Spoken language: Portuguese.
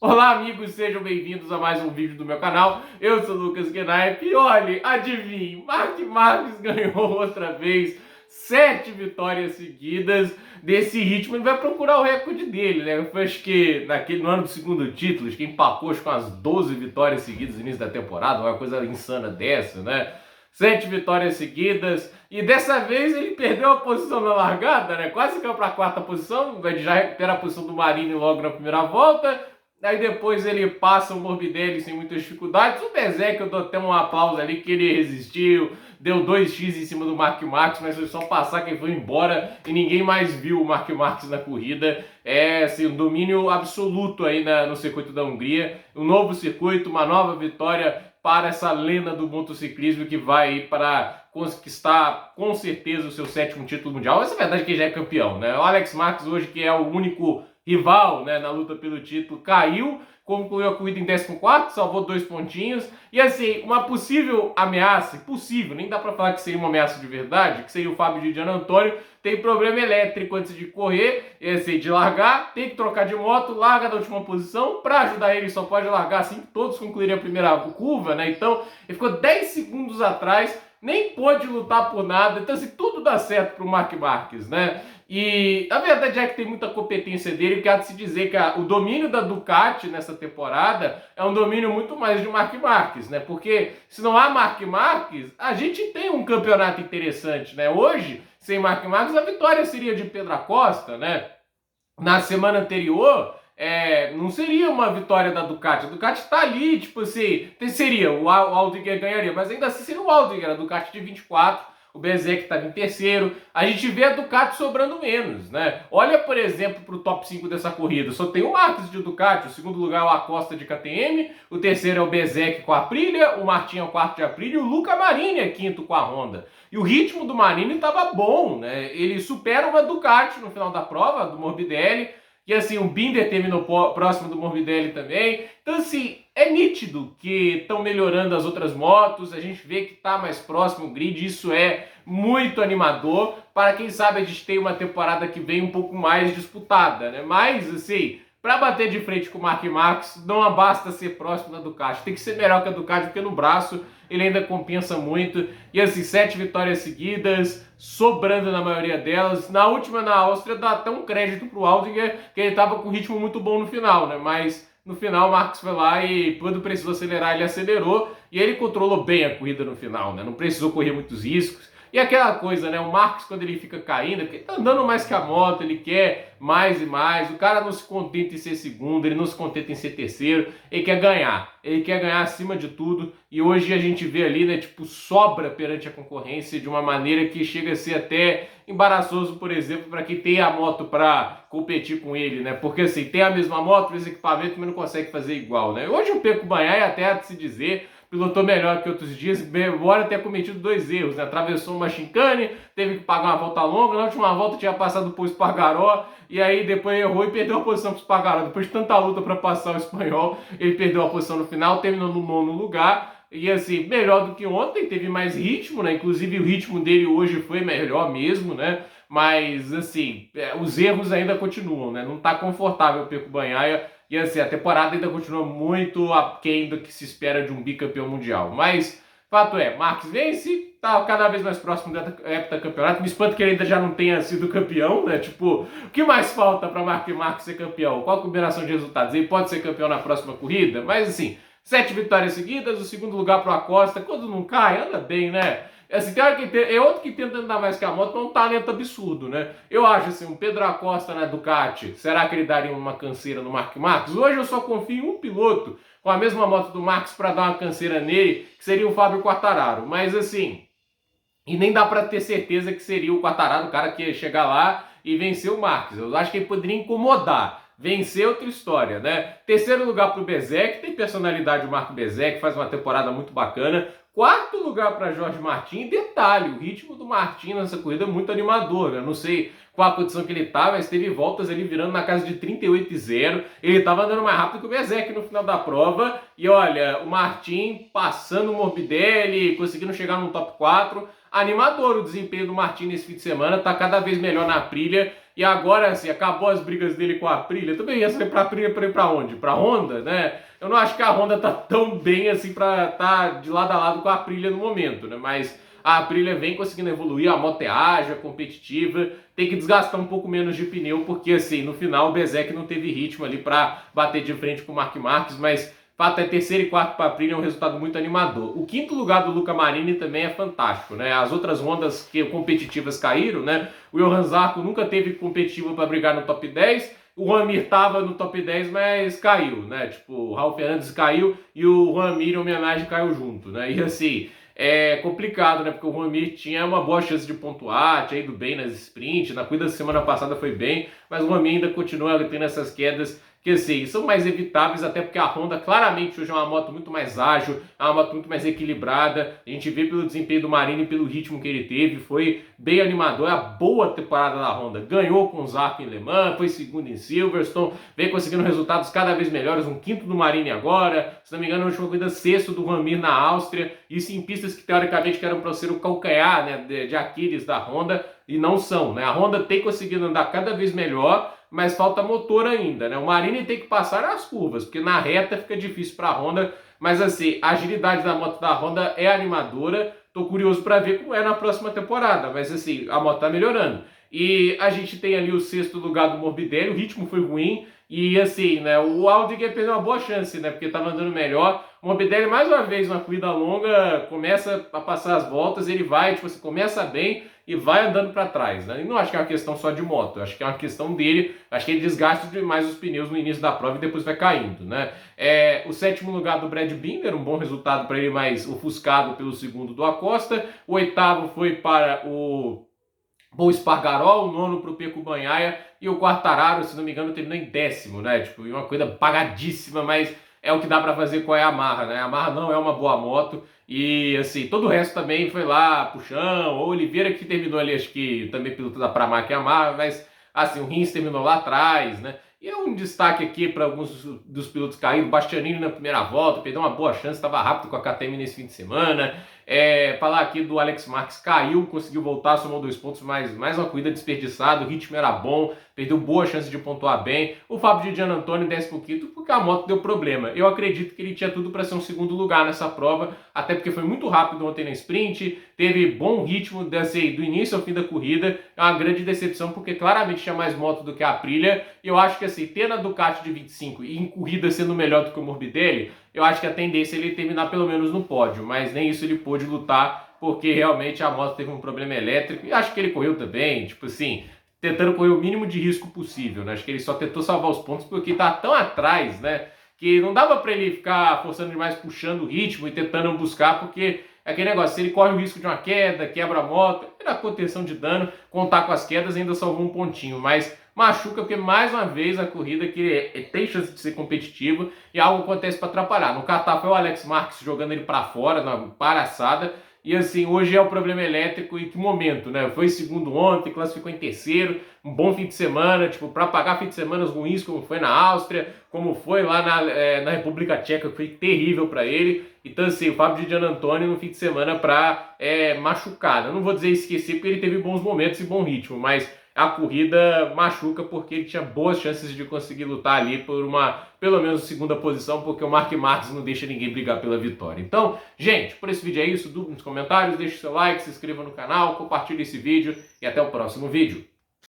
Olá, amigos, sejam bem-vindos a mais um vídeo do meu canal. Eu sou o Lucas Knaip e olhe, adivinhe, Mark Marques ganhou outra vez 7 vitórias seguidas desse ritmo. Ele vai procurar o recorde dele, né? Foi, acho que no ano do segundo título, acho que empacou com as 12 vitórias seguidas no início da temporada, uma coisa insana dessa, né? 7 vitórias seguidas, e dessa vez ele perdeu a posição na largada, né? Quase caiu para a quarta posição, ele já recupera a posição do Marini logo na primeira volta. Aí depois ele passa o Morbidelli sem muitas dificuldades. O Bezek, eu dou até um aplauso ali que ele resistiu, deu 2x em cima do Mark Marques, mas foi só passar que ele foi embora e ninguém mais viu o Mark Marques na corrida. É assim, um domínio absoluto aí no circuito da Hungria. Um novo circuito, uma nova vitória para essa lenda do motociclismo que vai para conquistar com certeza o seu 7º título mundial. Essa é a verdade que ele já é campeão, né? O Alex Marques hoje, que é o único rival, né, na luta pelo título, caiu, concluiu a corrida em 14º, salvou 2 pontinhos, e assim, uma possível ameaça, possível, nem dá pra falar que seria uma ameaça de verdade, que seria o Fábio Di Giannantonio, tem problema elétrico antes de correr, assim, de largar, tem que trocar de moto, larga da última posição, pra ajudar ele só pode largar assim que todos concluírem a primeira curva, né, então ele ficou 10 segundos atrás, nem pôde lutar por nada, então assim, tudo dá certo pro Marc Marques, né? E a verdade é que tem muita competência dele, que há de se dizer que o domínio da Ducati nessa temporada é um domínio muito mais de Marc Marques, né? Porque se não há Marc Marques, a gente tem um campeonato interessante, né? Hoje, sem Marc Marques, a vitória seria de Pedro Acosta, né? Na semana anterior, não seria uma vitória da Ducati. A Ducati tá ali, tipo assim, seria, o Aldringer ganharia, mas ainda assim seria o Aldringer, a Ducati de 24, o Bezek estava em terceiro. A gente vê a Ducati sobrando menos, né? Olha, por exemplo, para o top 5 dessa corrida. Só tem o Marques de Ducati, o segundo lugar é o Acosta de KTM, o terceiro é o Bezek com a Aprilia, o Martin é o quarto de Aprilia e o Luca Marini é quinto com a Honda. E o ritmo do Marini estava bom, né? Ele supera uma Ducati no final da prova, do Morbidelli, e assim, o Binder terminou próximo do Morbidelli também. Então assim, é nítido que estão melhorando as outras motos, a gente vê que está mais próximo o grid, isso é muito animador, para quem sabe a gente tem uma temporada que vem um pouco mais disputada, né? Mas assim, para bater de frente com o Marc Marques, não basta ser próximo da Ducati, tem que ser melhor que a Ducati, porque no braço ele ainda compensa muito. E assim, 7 vitórias seguidas, sobrando na maioria delas. Na última, na Áustria, dá até um crédito pro Aldringer, que ele estava com um ritmo muito bom no final, né? Mas no final o Marques foi lá e quando precisou acelerar, ele acelerou e ele controlou bem a corrida no final, né? Não precisou correr muitos riscos. E aquela coisa, né? O Marques, quando ele fica caindo, ele tá andando mais que a moto, ele quer mais e mais. O cara não se contenta em ser segundo, ele não se contenta em ser terceiro, ele quer ganhar. Ele quer ganhar acima de tudo. E hoje a gente vê ali, né? Tipo, sobra perante a concorrência de uma maneira que chega a ser até embaraçoso, por exemplo, para quem tem a moto para competir com ele, né? Porque assim, tem a mesma moto, esse equipamento, mas não consegue fazer igual, né? Hoje o Pecco Bagnaia, até de se dizer, pilotou melhor que outros dias, embora tenha cometido 2 erros, né? Atravessou uma chicane, teve que pagar uma volta longa, na última volta tinha passado por Espargaró, e aí depois errou e perdeu a posição para o Espargaró. Depois de tanta luta para passar o espanhol, ele perdeu a posição no final, terminou no 9º lugar, e assim, melhor do que ontem, teve mais ritmo, né? Inclusive o ritmo dele hoje foi melhor mesmo, né? Mas assim, os erros ainda continuam, né? Não tá confortável o Pecco Bagnaia. E assim, a temporada ainda continua muito aquém do que se espera de um bicampeão mundial. Mas, fato é, Marques vence, tá cada vez mais próximo do heptacampeonato. Me espanta que ele ainda já não tenha sido campeão, né? Tipo, o que mais falta para Marques ser campeão? Qual a combinação de resultados? Ele pode ser campeão na próxima corrida? Mas assim, 7 vitórias seguidas, o segundo lugar pro Acosta. Quando não cai, anda bem, né? Assim, é outro que tenta andar mais que a moto, mas é um talento absurdo, né? Eu acho assim, um Pedro Acosta na Ducati, será que ele daria uma canseira no Marc Marques? Hoje eu só confio em um piloto com a mesma moto do Marques para dar uma canseira nele, que seria o Fábio Quartararo. Mas assim, e nem dá para ter certeza que seria o Quartararo o cara que ia chegar lá e vencer o Marques. Eu acho que ele poderia incomodar. Vencer outra história, né? Terceiro lugar para o Bezek, tem personalidade o Marco Bezek, faz uma temporada muito bacana. Quarto lugar para Jorge Martin. Detalhe, o ritmo do Martin nessa corrida é muito animador, né? Não sei qual a condição que ele tá, mas teve voltas ali virando na casa de 38,0. Ele estava andando mais rápido que o Bezek no final da prova. E olha, o Martin passando o Morbidelli, conseguindo chegar no top 4. Animador o desempenho do Martin nesse fim de semana, tá cada vez melhor na Aprilia. E agora, assim, acabou as brigas dele com a Aprilia. Também ia ser pra Aprilia pra ir pra onde? Pra Honda, né? Eu não acho que a Honda tá tão bem assim pra tá de lado a lado com a Aprilia no momento, né? Mas a Aprilia vem conseguindo evoluir, a moto é ágil, é competitiva, tem que desgastar um pouco menos de pneu, porque assim, no final o Bezzecchi não teve ritmo ali pra bater de frente com o Marc Marques, mas fato é terceiro e quarto para a Aprilia é um resultado muito animador. O quinto lugar do Luca Marini também é fantástico, né? As outras Hondas que competitivas caíram, né? O Johann Zarco nunca teve competitivo para brigar no top 10. O Juan Mir estava no top 10, mas caiu, né? Tipo, o Raul Fernandes caiu e o Juan Mir, em homenagem, caiu junto, né? E assim, é complicado, né? Porque o Juan Mir tinha uma boa chance de pontuar, tinha ido bem nas sprints, na corrida da semana passada foi bem, mas o Juan Mir ainda continua tendo essas quedas que assim, são mais evitáveis, até porque a Honda claramente hoje é uma moto muito mais ágil, é uma moto muito mais equilibrada. A gente vê pelo desempenho do Marini, pelo ritmo que ele teve, foi bem animador. É a boa temporada da Honda. Ganhou com o Zarco em Le Mans, foi segundo em Silverstone, vem conseguindo resultados cada vez melhores, um quinto do Marini agora. Se não me engano, a última corrida sexto do Juan Mir na Áustria. Isso em pistas que teoricamente eram para ser o calcanhar, né, de Aquiles da Honda, e não são, né? A Honda tem conseguido andar cada vez melhor, mas falta motor ainda, né? O Marini tem que passar as curvas, porque na reta fica difícil para a Honda, mas assim, a agilidade da moto da Honda é animadora. Tô curioso para ver como é na próxima temporada, mas assim, a moto tá melhorando. E a gente tem ali o sexto lugar do Morbidelli, o ritmo foi ruim, e assim, né, o Aldinger perdeu uma boa chance, né, porque tava andando melhor. O Morbidelli, mais uma vez, uma corrida longa, começa a passar as voltas, ele vai, tipo assim, começa bem e vai andando para trás, né? E não acho que é uma questão só de moto, acho que é uma questão dele, acho que ele desgasta demais os pneus no início da prova e depois vai caindo, né? O sétimo lugar do Brad Binder, um bom resultado para ele, mas ofuscado pelo segundo do Acosta. O oitavo foi para o Paul Espargaró, o nono para o Pecco Bagnaia e o Quartararo, se não me engano, terminou em décimo, né? Tipo, uma coisa pagadíssima, mas é o que dá para fazer com a Yamaha, né? A Yamaha não é uma boa moto e, assim, todo o resto também foi lá pro chão. O Oliveira que terminou ali, acho que também piloto da Pramac Yamaha, mas, assim, o Rins terminou lá atrás, né? E um destaque aqui para alguns dos pilotos caídos. Bastianini na primeira volta, perdeu uma boa chance, estava rápido com a KTM nesse fim de semana. Falar aqui do Alex Marques, caiu, conseguiu voltar, somou 2 pontos, mas mais uma corrida desperdiçada, o ritmo era bom, perdeu boa chance de pontuar bem. O Fábio de Gianantonio desce pouquinho porque a moto deu problema. Eu acredito que ele tinha tudo para ser um segundo lugar nessa prova, até porque foi muito rápido ontem na sprint, teve bom ritmo do início ao fim da corrida. É uma grande decepção porque claramente tinha mais moto do que a Aprilia. E eu acho que assim, tendo a Ducati de 25 e em corrida sendo melhor do que o Morbidelli, eu acho que a tendência é ele terminar pelo menos no pódio, mas nem isso ele pôde lutar, porque realmente a moto teve um problema elétrico, e acho que ele correu também, tipo assim, tentando correr o mínimo de risco possível, né? Acho que ele só tentou salvar os pontos porque tá tão atrás, né? Que não dava para ele ficar forçando demais, puxando o ritmo e tentando buscar, porque é aquele negócio, se ele corre o risco de uma queda, quebra a moto, era contenção de dano, contar com as quedas ainda salvou um pontinho, mas machuca porque mais uma vez a corrida que tem chance de ser competitiva e algo acontece para atrapalhar. No Qatar foi o Alex Marques jogando ele para fora, na palhaçada, e assim, hoje é o problema elétrico em que momento, né? Foi segundo ontem, classificou em terceiro, um bom fim de semana, tipo, para pagar fim de semana ruins, como foi na Áustria, como foi lá na República Tcheca, que foi terrível para ele. Então, assim, o Fábio de Gianantonio no fim de semana para machucar. Eu não vou dizer esquecer, porque ele teve bons momentos e bom ritmo, mas a corrida machuca porque ele tinha boas chances de conseguir lutar ali por uma, pelo menos, segunda posição, porque o Marc Marques não deixa ninguém brigar pela vitória. Então, gente, por esse vídeo é isso. Dúvida nos comentários, deixe seu like, se inscreva no canal, compartilhe esse vídeo e até o próximo vídeo.